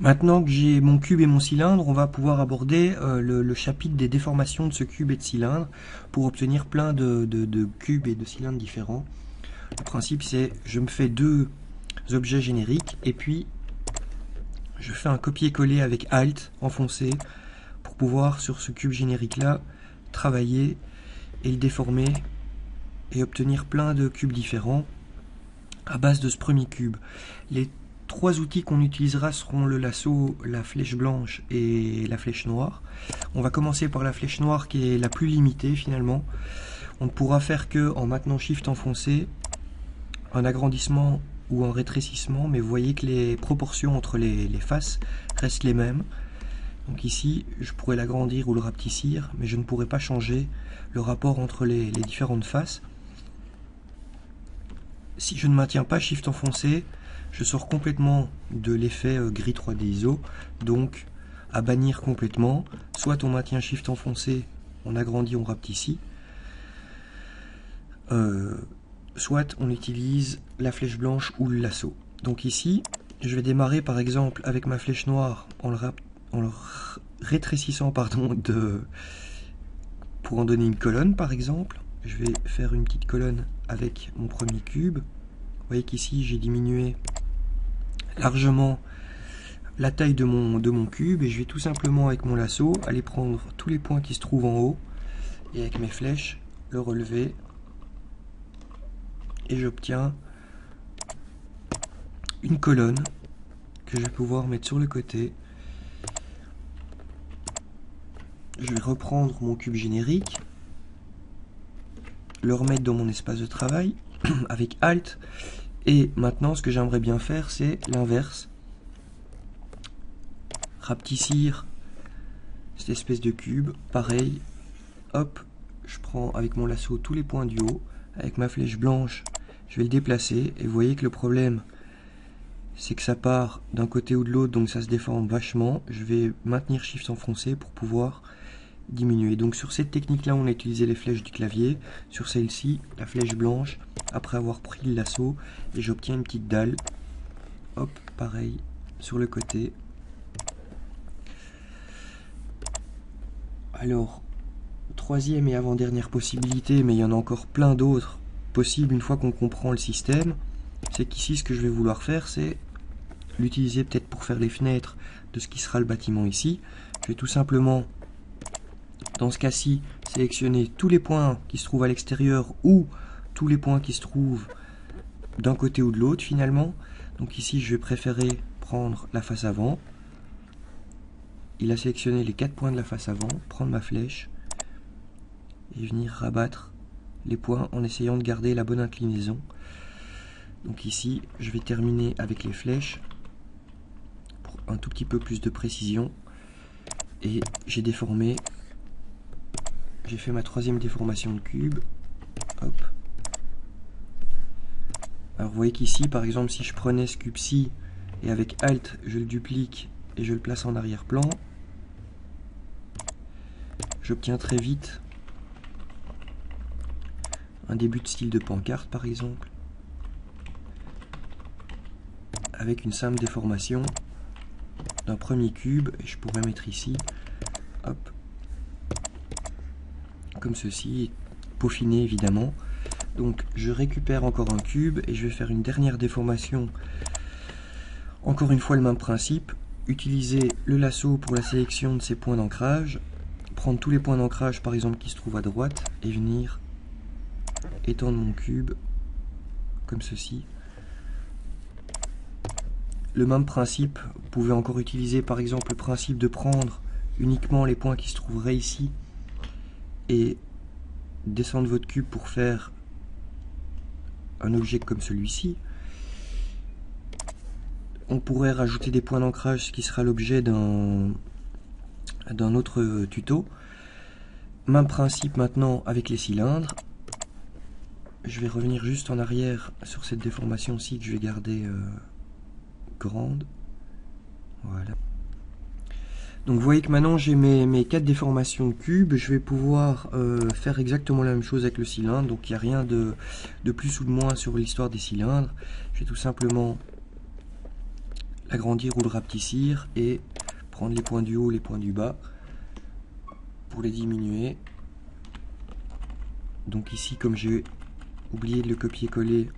Maintenant que j'ai mon cube et mon cylindre, on va pouvoir aborder le chapitre des déformations de ce cube et de cylindre pour obtenir plein de cubes et de cylindres différents. Le principe c'est, je me fais deux objets génériques et puis je fais un copier-coller avec Alt enfoncé pour pouvoir sur ce cube générique là travailler et le déformer et obtenir plein de cubes différents à base de ce premier cube. Les trois outils qu'on utilisera seront le lasso, la flèche blanche et la flèche noire. On va commencer par la flèche noire qui est la plus limitée finalement. On ne pourra faire que en maintenant Shift enfoncé, un agrandissement ou un rétrécissement, mais vous voyez que les proportions entre les faces restent les mêmes. Donc ici, je pourrais l'agrandir ou le rapetissir, mais je ne pourrais pas changer le rapport entre les différentes faces. Si je ne maintiens pas Shift enfoncé, je sors complètement de l'effet gris 3D ISO, donc à bannir complètement. Soit on maintient Shift enfoncé, on agrandit, on rapetissit, soit on utilise la flèche blanche ou le lasso. Donc ici, je vais démarrer par exemple avec ma flèche noire en le rétrécissant pour en donner une colonne par exemple. Je vais faire une petite colonne avec mon premier cube. Vous voyez qu'ici j'ai diminué largement la taille de mon cube et je vais tout simplement avec mon lasso aller prendre tous les points qui se trouvent en haut et avec mes flèches le relever et j'obtiens une colonne que je vais pouvoir mettre sur le côté. Je vais reprendre mon cube générique, le remettre dans mon espace de travail avec Alt. Et maintenant, ce que j'aimerais bien faire, c'est l'inverse. Rapetissir cette espèce de cube. Pareil, hop, je prends avec mon lasso tous les points du haut. Avec ma flèche blanche, je vais le déplacer. Et vous voyez que le problème, c'est que ça part d'un côté ou de l'autre, donc ça se déforme vachement. Je vais maintenir Shift enfoncé pour pouvoir diminuer. Donc sur cette technique là on a utilisé les flèches du clavier, sur celle-ci la flèche blanche après avoir pris le lasso et j'obtiens une petite dalle, hop, pareil sur le côté. Alors troisième et avant-dernière possibilité, mais il y en a encore plein d'autres possibles une fois qu'on comprend le système, c'est qu'ici ce que je vais vouloir faire c'est l'utiliser peut-être pour faire les fenêtres de ce qui sera le bâtiment ici. Je vais tout simplement dans ce cas-ci, sélectionner tous les points qui se trouvent à l'extérieur ou tous les points qui se trouvent d'un côté ou de l'autre finalement. Donc ici, je vais préférer prendre la face avant. Il a sélectionné les 4 points de la face avant, prendre ma flèche et venir rabattre les points en essayant de garder la bonne inclinaison. Donc ici, je vais terminer avec les flèches pour un tout petit peu plus de précision. Et j'ai déformé. J'ai fait ma troisième déformation de cube. Hop. Alors vous voyez qu'ici, par exemple, si je prenais ce cube-ci et avec Alt, je le duplique et je le place en arrière-plan, j'obtiens très vite un début de style de pancarte, par exemple, avec une simple déformation d'un premier cube. Et je pourrais mettre ici, hop, comme ceci, peaufiner évidemment. Donc je récupère encore un cube et je vais faire une dernière déformation. Encore une fois le même principe, utiliser le lasso pour la sélection de ces points d'ancrage, prendre tous les points d'ancrage par exemple qui se trouvent à droite et venir étendre mon cube comme ceci. Le même principe, vous pouvez encore utiliser par exemple le principe de prendre uniquement les points qui se trouveraient ici et descendre votre cube pour faire un objet comme celui-ci. On pourrait rajouter des points d'ancrage, ce qui sera l'objet d'un autre tuto. Même principe maintenant avec les cylindres. Je vais revenir juste en arrière sur cette déformation-ci que je vais garder grande. Voilà. Donc vous voyez que maintenant j'ai mes 4 déformations de cubes. Je vais pouvoir faire exactement la même chose avec le cylindre. Donc il n'y a rien de plus ou de moins sur l'histoire des cylindres. Je vais tout simplement l'agrandir ou le rapetissir et prendre les points du haut, les points du bas pour les diminuer. Donc ici, comme j'ai oublié de le copier-coller,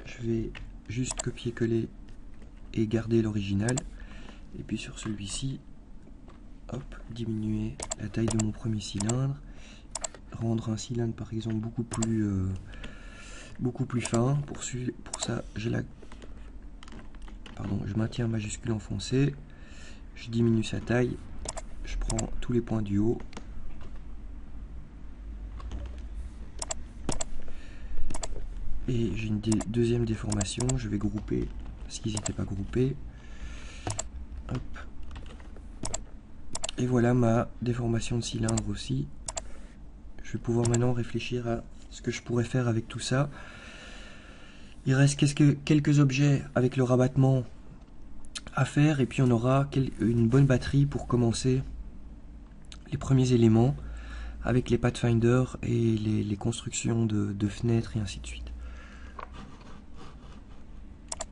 je vais juste copier-coller et garder l'original. Et puis sur celui-ci, hop, diminuer la taille de mon premier cylindre, rendre un cylindre par exemple beaucoup plus fin. Pour ça, je maintiens majuscule enfoncé, je diminue sa taille, je prends tous les points du haut. Et j'ai une deuxième déformation, je vais grouper parce qu'ils n'étaient pas groupés. Hop. Et voilà ma déformation de cylindre aussi. Je vais pouvoir maintenant réfléchir à ce que je pourrais faire avec tout ça. Il reste quelques objets avec le rabattement à faire et puis on aura une bonne batterie pour commencer les premiers éléments avec les pathfinders et les constructions de fenêtres et ainsi de suite.